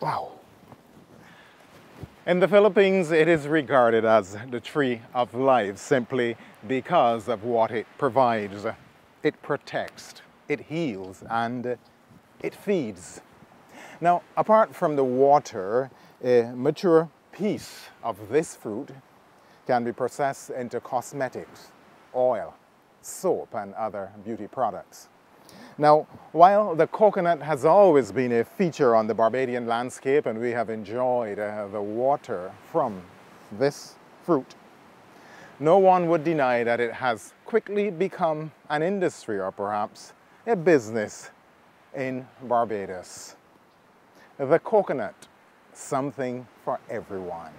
Wow. In the Philippines, it is regarded as the tree of life simply because of what it provides. It protects, it heals, and it feeds. Now, apart from the water, a mature piece of this fruit can be processed into cosmetics, oil, soap, and other beauty products. Now, while the coconut has always been a feature on the Barbadian landscape and we have enjoyed the water from this fruit, no one would deny that it has quickly become an industry or perhaps a business in Barbados. The coconut, something for everyone.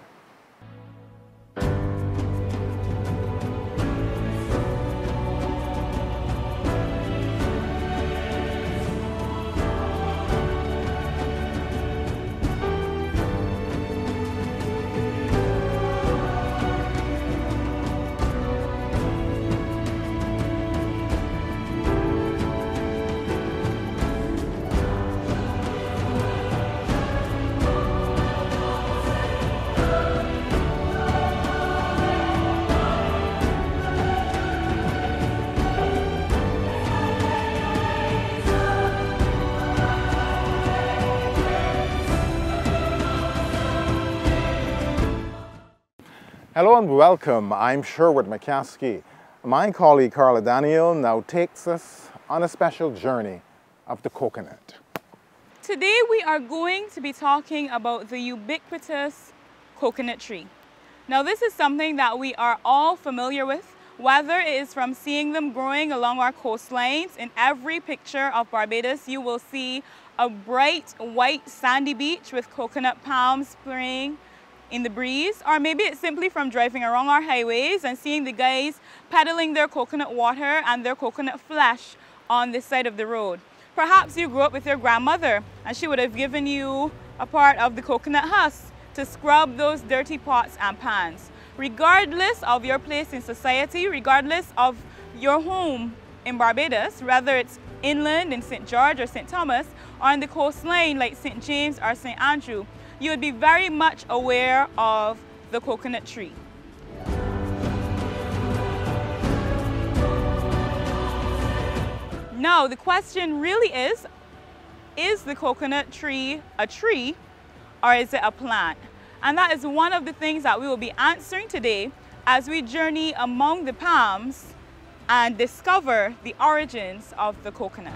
Hello and welcome. I'm Sherwood McCaskey. My colleague Carla Daniel now takes us on a special journey of the coconut. Today we are going to be talking about the ubiquitous coconut tree. Now this is something that we are all familiar with, whether it is from seeing them growing along our coastlines. In every picture of Barbados you will see a bright white sandy beach with coconut palms spraying in the breeze, or maybe it's simply from driving along our highways and seeing the guys peddling their coconut water and their coconut flesh on this side of the road. Perhaps you grew up with your grandmother and she would have given you a part of the coconut husk to scrub those dirty pots and pans. Regardless of your place in society, regardless of your home in Barbados, whether it's inland in St. George or St. Thomas, or on the coastline like St. James or St. Andrew, you would be very much aware of the coconut tree. Now, the question really is the coconut tree a tree or is it a plant? And that is one of the things that we will be answering today as we journey among the palms and discover the origins of the coconut.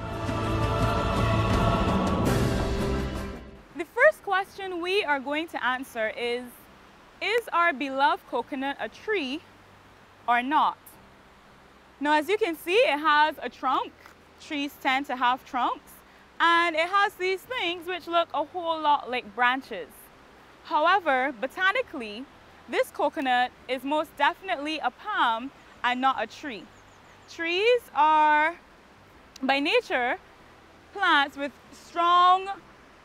The first question we are going to answer is our beloved coconut a tree or not? Now, as you can see, it has a trunk. Trees tend to have trunks, and it has these things which look a whole lot like branches. However, botanically, this coconut is most definitely a palm and not a tree. Trees are, by nature, plants with strong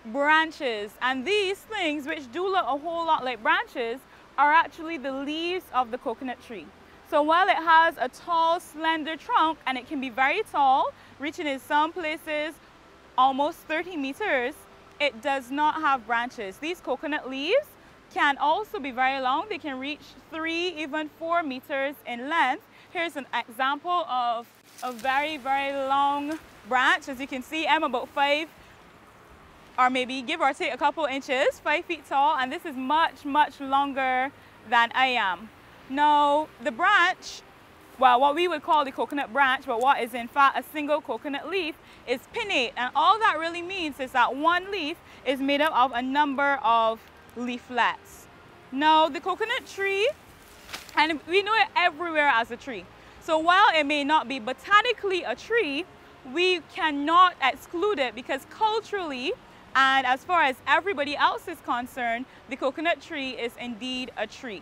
branches, and these things, which do look a whole lot like branches, are actually the leaves of the coconut tree. So while it has a tall, slender trunk, and it can be very tall, reaching in some places almost 30 meters, it does not have branches. These coconut leaves can also be very long. They can reach 3, even 4 meters in length. Here's an example of a very, very long branch. As you can see, I'm about 5, or maybe give or take a couple inches, 5 feet tall, and this is much, much longer than I am. Now, the branch, well, what we would call the coconut branch, but what is in fact a single coconut leaf, is pinnate, and all that really means is that one leaf is made up of a number of leaflets. Now, the coconut tree, and we know it everywhere as a tree. So while it may not be botanically a tree, we cannot exclude it because culturally, and as far as everybody else is concerned, the coconut tree is indeed a tree.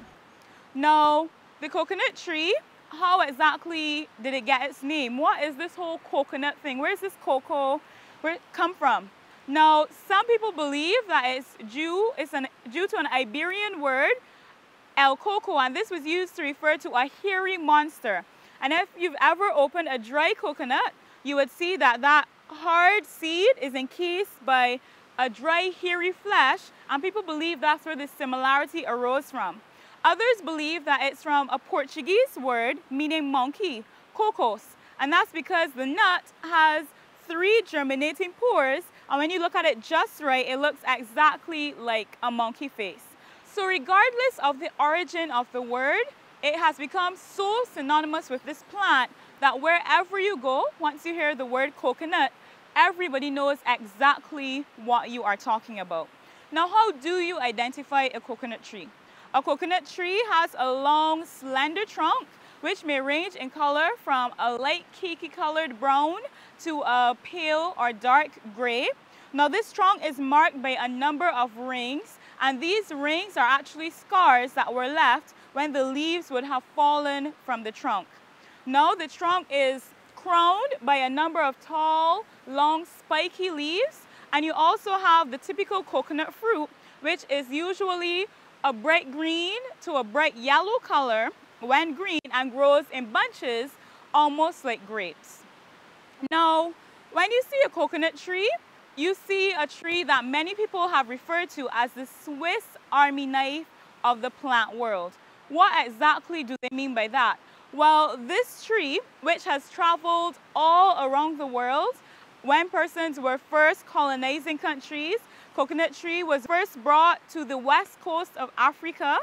Now, the coconut tree, how exactly did it get its name? What is this whole coconut thing? Where is this cocoa, where it come from? Now, some people believe that it's due to an Iberian word, el coco, and this was used to refer to a hairy monster. And if you've ever opened a dry coconut, you would see that that hard seed is encased by a dry, hairy flesh, and people believe that's where this similarity arose from. Others believe that it's from a Portuguese word meaning monkey, cocos, and that's because the nut has 3 germinating pores, and when you look at it just right, it looks exactly like a monkey face. So regardless of the origin of the word, it has become so synonymous with this plant that wherever you go, once you hear the word coconut, everybody knows exactly what you are talking about. Now, how do you identify a coconut tree? A coconut tree has a long, slender trunk, which may range in color from a light cakey colored brown to a pale or dark gray. Now, this trunk is marked by a number of rings, and these rings are actually scars that were left when the leaves would have fallen from the trunk. Now, the trunk is crowned by a number of tall, long, spiky leaves, and you also have the typical coconut fruit, which is usually a bright green to a bright yellow color when green and grows in bunches almost like grapes. Now, when you see a coconut tree, you see a tree that many people have referred to as the Swiss Army knife of the plant world. What exactly do they mean by that? Well, this tree, which has traveled all around the world, when persons were first colonizing countries, coconut tree was first brought to the west coast of Africa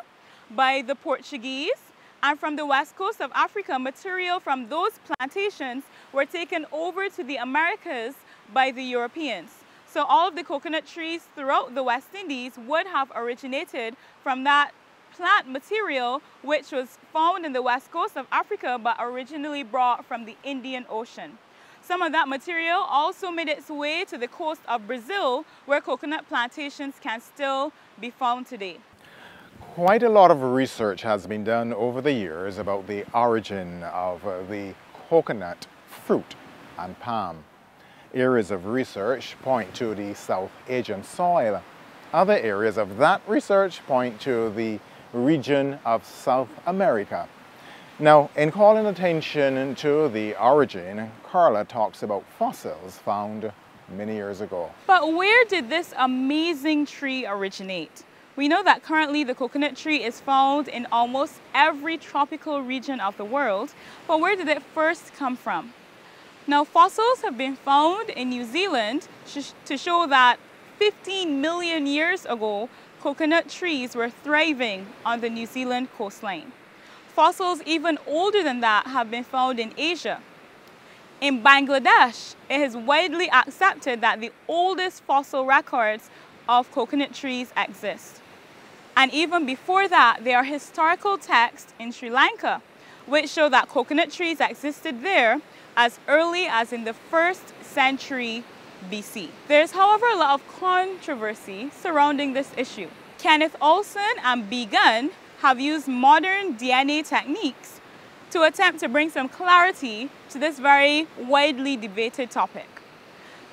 by the Portuguese. And from the west coast of Africa, material from those plantations were taken over to the Americas by the Europeans. So all of the coconut trees throughout the West Indies would have originated from that plant material, which was found in the west coast of Africa but originally brought from the Indian Ocean. Some of that material also made its way to the coast of Brazil, where coconut plantations can still be found today. Quite a lot of research has been done over the years about the origin of the coconut fruit and palm. Areas of research point to the South Asian soil. Other areas of that research point to the region of South America. Now, in calling attention to the origin, Carla talks about fossils found many years ago. But where did this amazing tree originate? We know that currently the coconut tree is found in almost every tropical region of the world, but where did it first come from? Now, fossils have been found in New Zealand to show that 15 million years ago, coconut trees were thriving on the New Zealand coastline. Fossils even older than that have been found in Asia. In Bangladesh, it is widely accepted that the oldest fossil records of coconut trees exist. And even before that, there are historical texts in Sri Lanka which show that coconut trees existed there as early as in the 1st century BC. There's, however, a lot of controversy surrounding this issue. Kenneth Olson and B. Gunn have used modern DNA techniques to attempt to bring some clarity to this very widely debated topic.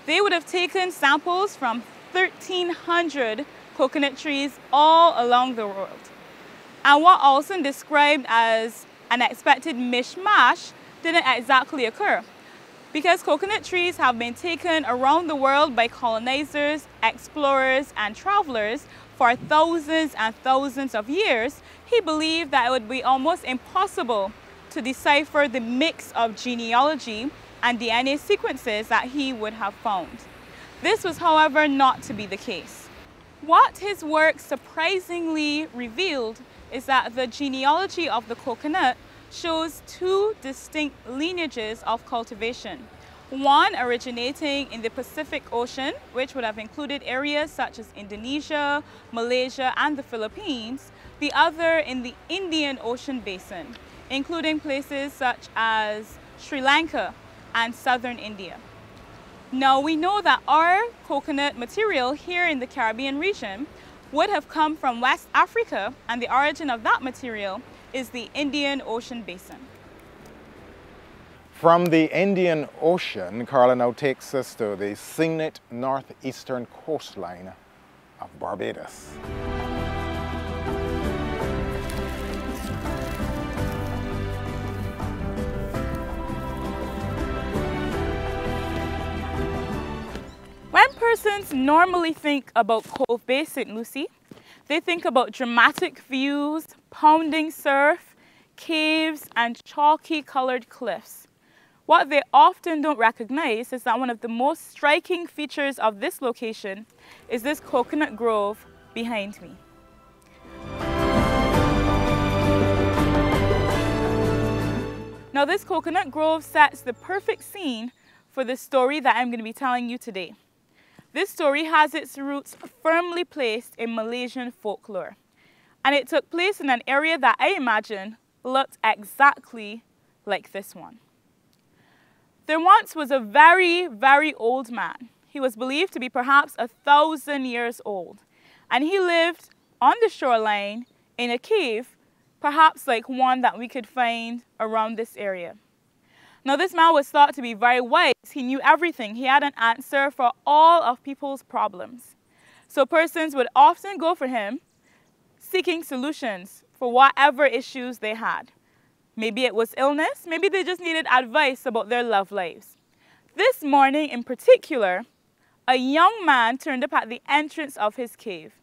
They would have taken samples from 1,300 coconut trees all along the world. And what Olson described as an expected mishmash didn't exactly occur. Because coconut trees have been taken around the world by colonizers, explorers, and travelers for thousands and thousands of years, he believed that it would be almost impossible to decipher the mix of genealogy and DNA sequences that he would have found. This was, however, not to be the case. What his work surprisingly revealed is that the genealogy of the coconut shows 2 distinct lineages of cultivation. One originating in the Pacific Ocean, which would have included areas such as Indonesia, Malaysia, and the Philippines. The other in the Indian Ocean basin, including places such as Sri Lanka and southern India. Now, we know that our coconut material here in the Caribbean region would have come from West Africa, and the origin of that material is the Indian Ocean basin. From the Indian Ocean, Carla now takes us to the scenic northeastern coastline of Barbados. When persons normally think about Cove Bay, St. Lucie, they think about dramatic views, pounding surf, caves, and chalky colored cliffs. What they often don't recognize is that one of the most striking features of this location is this coconut grove behind me. Now, this coconut grove sets the perfect scene for the story that I'm going to be telling you today. This story has its roots firmly placed in Malaysian folklore, and it took place in an area that I imagine looked exactly like this one. There once was a very, very old man. He was believed to be perhaps 1,000 years old, and he lived on the shoreline in a cave, perhaps like one that we could find around this area. Now, this man was thought to be very wise. He knew everything. He had an answer for all of people's problems. So persons would often go for him, seeking solutions for whatever issues they had. Maybe it was illness. Maybe they just needed advice about their love lives. This morning in particular, a young man turned up at the entrance of his cave.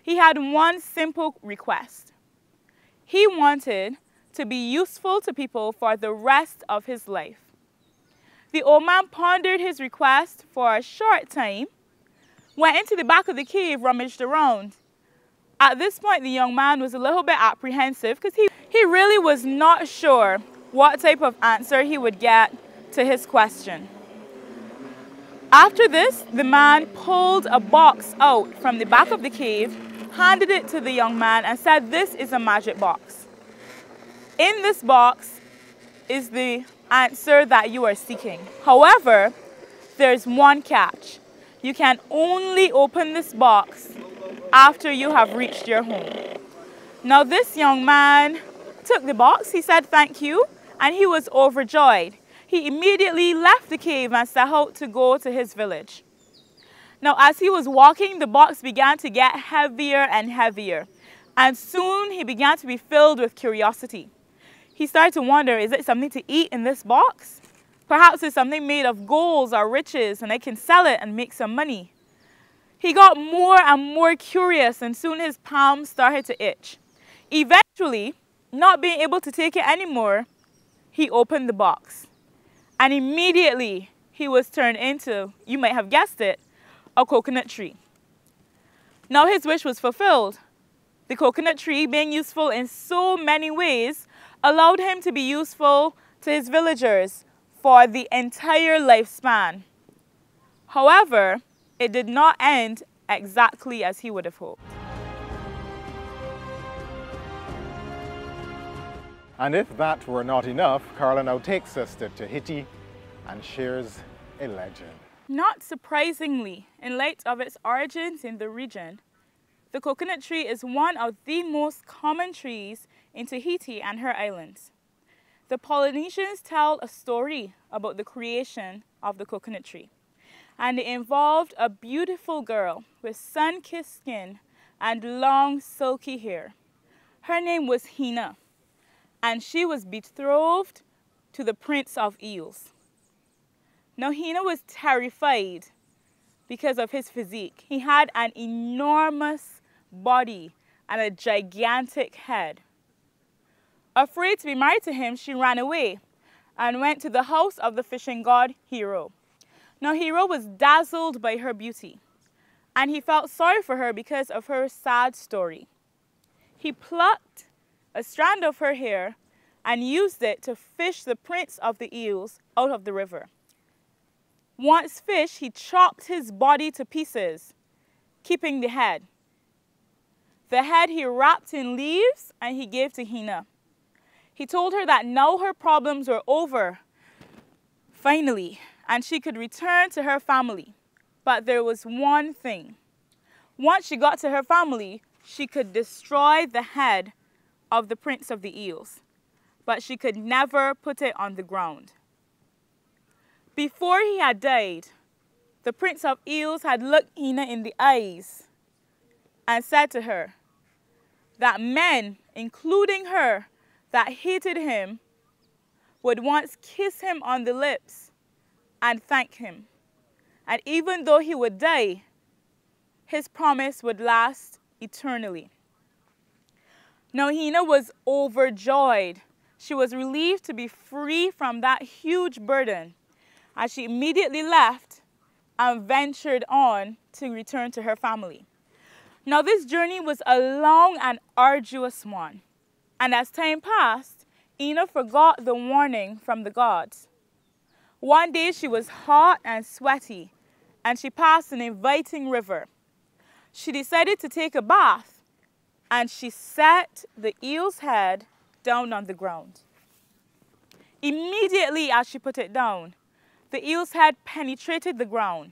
He had one simple request. He wanted to be useful to people for the rest of his life. The old man pondered his request for a short time, went into the back of the cave, rummaged around. At this point, the young man was a little bit apprehensive because he really was not sure what type of answer he would get to his question. After this, the man pulled a box out from the back of the cave, handed it to the young man, and said, "This is a magic box. In this box is the answer that you are seeking. However, there's one catch. You can only open this box after you have reached your home." Now, this young man took the box, he said thank you, and he was overjoyed. He immediately left the cave and set out to go to his village. Now, as he was walking, the box began to get heavier and heavier, and soon he began to be filled with curiosity. He started to wonder, is it something to eat in this box? Perhaps it's something made of golds or riches and I can sell it and make some money. He got more and more curious, and soon his palms started to itch. Eventually, not being able to take it anymore, he opened the box. And immediately he was turned into, you might have guessed it, a coconut tree. Now his wish was fulfilled. The coconut tree, being useful in so many ways, allowed him to be useful to his villagers for the entire lifespan. However, it did not end exactly as he would have hoped. And if that were not enough, Carla now takes us to Tahiti and shares a legend. Not surprisingly, in light of its origins in the region, the coconut tree is one of the most common trees in Tahiti and her islands. The Polynesians tell a story about the creation of the coconut tree, and it involved a beautiful girl with sun-kissed skin and long silky hair. Her name was Hina, and she was betrothed to the Prince of Eels. Now, Hina was terrified because of his physique. He had an enormous body and a gigantic head. Afraid to be married to him, she ran away and went to the house of the fishing god Hero. Now, Hero was dazzled by her beauty, and he felt sorry for her because of her sad story. He plucked a strand of her hair and used it to fish the Prince of the Eels out of the river. Once fished, he chopped his body to pieces, keeping the head. The head he wrapped in leaves and he gave to Hina. He told her that now her problems were over, finally, and she could return to her family. But there was one thing. Once she got to her family, she could destroy the head of the Prince of the Eels, but she could never put it on the ground. Before he had died, the Prince of Eels had looked Hina in the eyes and said to her that men, including her, that hated him, would once kiss him on the lips and thank him. And even though he would die, his promise would last eternally. Now Hina was overjoyed. She was relieved to be free from that huge burden, and she immediately left and ventured on to return to her family. Now this journey was a long and arduous one, and as time passed, Ina forgot the warning from the gods. One day she was hot and sweaty, and she passed an inviting river. She decided to take a bath, and she set the eel's head down on the ground. Immediately as she put it down, the eel's head penetrated the ground,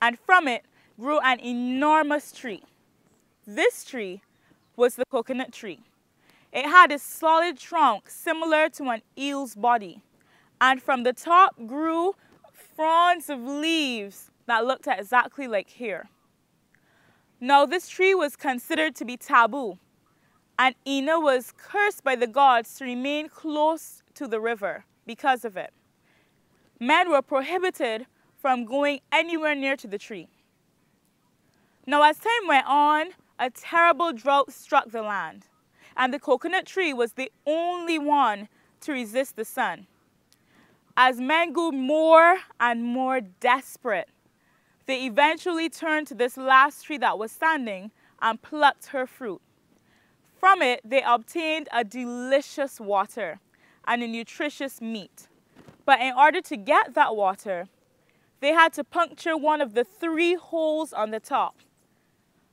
and from it grew an enormous tree. This tree was the coconut tree. It had a solid trunk similar to an eel's body, and from the top grew fronds of leaves that looked exactly like hair. Now this tree was considered to be taboo, and Ina was cursed by the gods to remain close to the river because of it. Men were prohibited from going anywhere near to the tree. Now as time went on, a terrible drought struck the land, and the coconut tree was the only one to resist the sun. As men grew more and more desperate, they eventually turned to this last tree that was standing and plucked her fruit. From it, they obtained a delicious water and a nutritious meat. But in order to get that water, they had to puncture one of the 3 holes on the top,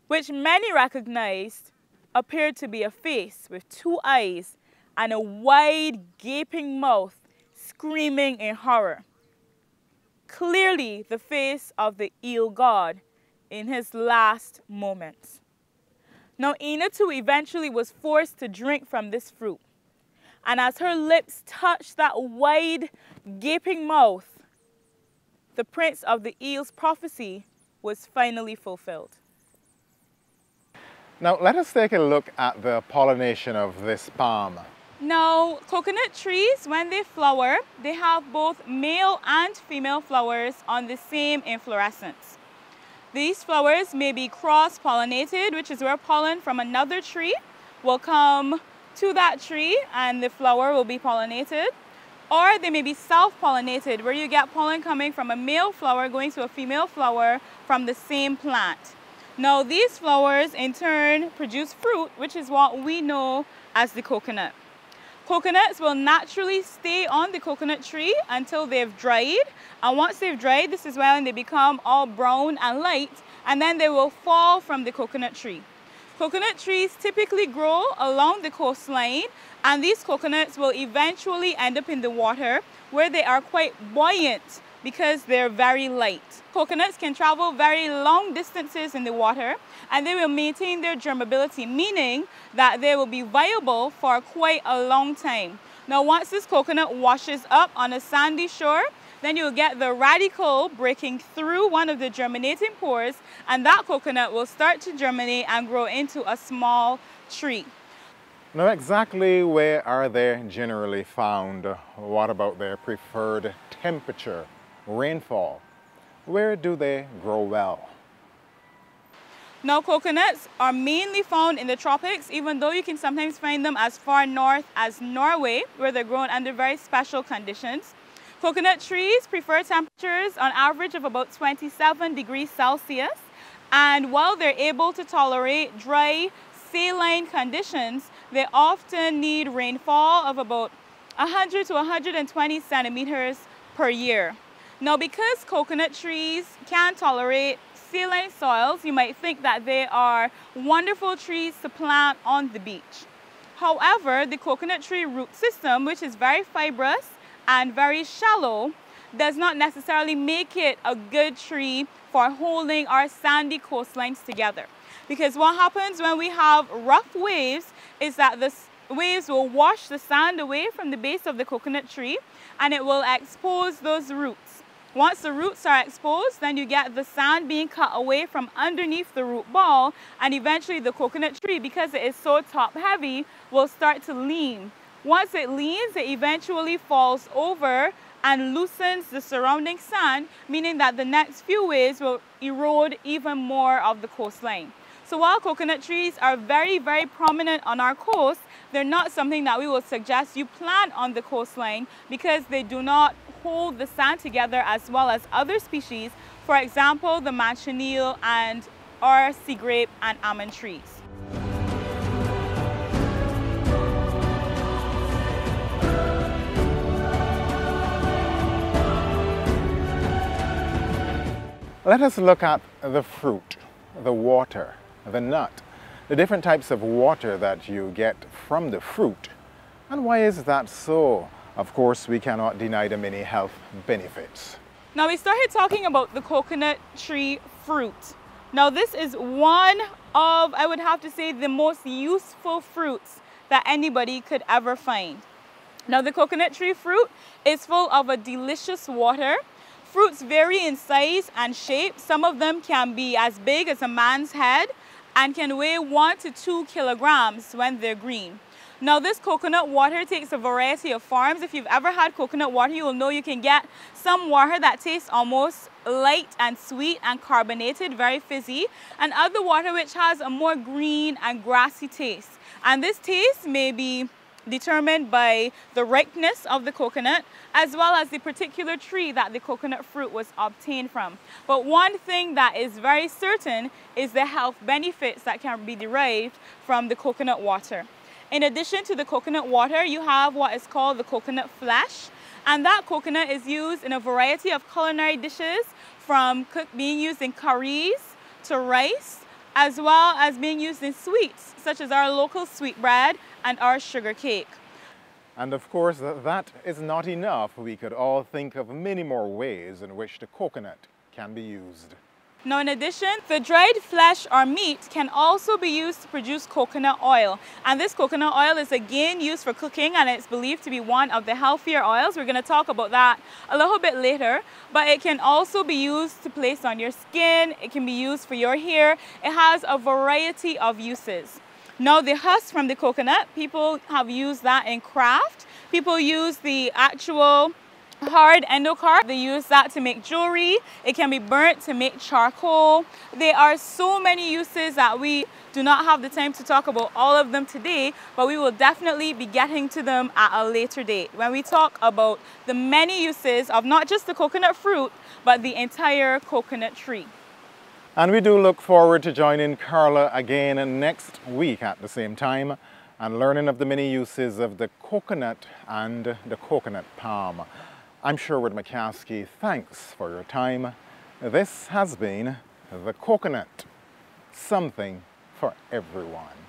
which many recognized appeared to be a face with 2 eyes and a wide, gaping mouth, screaming in horror. Clearly the face of the eel god in his last moments. Now Ina too eventually was forced to drink from this fruit. And as her lips touched that wide, gaping mouth, the prince of the eel's prophecy was finally fulfilled. Now let us take a look at the pollination of this palm. Now, coconut trees, when they flower, they have both male and female flowers on the same inflorescence. These flowers may be cross-pollinated, which is where pollen from another tree will come to that tree and the flower will be pollinated. Or they may be self-pollinated, where you get pollen coming from a male flower going to a female flower from the same plant. Now, these flowers in turn produce fruit, which is what we know as the coconut. Coconuts will naturally stay on the coconut tree until they've dried. And once they've dried, this is when they become all brown and light, and then they will fall from the coconut tree. Coconut trees typically grow along the coastline, and these coconuts will eventually end up in the water where they are quite buoyant because they're very light. Coconuts can travel very long distances in the water, and they will maintain their germability, meaning that they will be viable for quite a long time. Now, once this coconut washes up on a sandy shore, then you'll get the radicle breaking through one of the germinating pores, and that coconut will start to germinate and grow into a small tree. Now exactly where are they generally found? What about their preferred temperature, rainfall? Where do they grow well? Now, coconuts are mainly found in the tropics, even though you can sometimes find them as far north as Norway, where they're grown under very special conditions. Coconut trees prefer temperatures on average of about 27 degrees Celsius, and while they're able to tolerate dry, saline conditions, they often need rainfall of about 100 to 120 centimeters per year. Now, because coconut trees can tolerate saline soils, you might think that they are wonderful trees to plant on the beach. However, the coconut tree root system, which is very fibrous and very shallow, does not necessarily make it a good tree for holding our sandy coastlines together. Because what happens when we have rough waves is that the waves will wash the sand away from the base of the coconut tree, and it will expose those roots. Once the roots are exposed, then you get the sand being cut away from underneath the root ball, and eventually the coconut tree, because it is so top heavy, will start to lean. Once it leans, it eventually falls over and loosens the surrounding sand, meaning that the next few waves will erode even more of the coastline. So while coconut trees are very, very prominent on our coast, they're not something that we would suggest you plant on the coastline because they do not hold the sand together as well as other species, for example, the manchineel and or sea grape and almond trees. Let us look at the fruit, the water, the nut, the different types of water that you get from the fruit. And why is that so? Of course, we cannot deny the many health benefits. Now we started talking about the coconut tree fruit. Now this is one of, I would have to say, the most useful fruits that anybody could ever find. Now the coconut tree fruit is full of a delicious water. Fruits vary in size and shape. Some of them can be as big as a man's head and can weigh 1 to 2 kilograms when they're green. Now this coconut water takes a variety of forms. If you've ever had coconut water, you will know you can get some water that tastes almost light and sweet and carbonated, very fizzy, and other water which has a more green and grassy taste. And this taste may be determined by the ripeness of the coconut as well as the particular tree that the coconut fruit was obtained from. But one thing that is very certain is the health benefits that can be derived from the coconut water. In addition to the coconut water, you have what is called the coconut flesh, and that coconut is used in a variety of culinary dishes, from being used in curries to rice, as well as being used in sweets, such as our local sweetbread and our sugar cake. And of course, that is not enough. We could all think of many more ways in which the coconut can be used. Now in addition, the dried flesh or meat can also be used to produce coconut oil. And this coconut oil is again used for cooking, and it's believed to be one of the healthier oils. We're going to talk about that a little bit later. But it can also be used to place on your skin. It can be used for your hair. It has a variety of uses. Now the husk from the coconut, people have used that in craft. People use the actual hard endocarp. They use that to make jewelry. It can be burnt to make charcoal. There are so many uses that we do not have the time to talk about all of them today, but we will definitely be getting to them at a later date when we talk about the many uses of not just the coconut fruit, but the entire coconut tree. And we do look forward to joining Carla again next week at the same time and learning of the many uses of the coconut and the coconut palm. I'm Sherwood McCaskey. Thanks for your time. This has been The Coconut, something for everyone.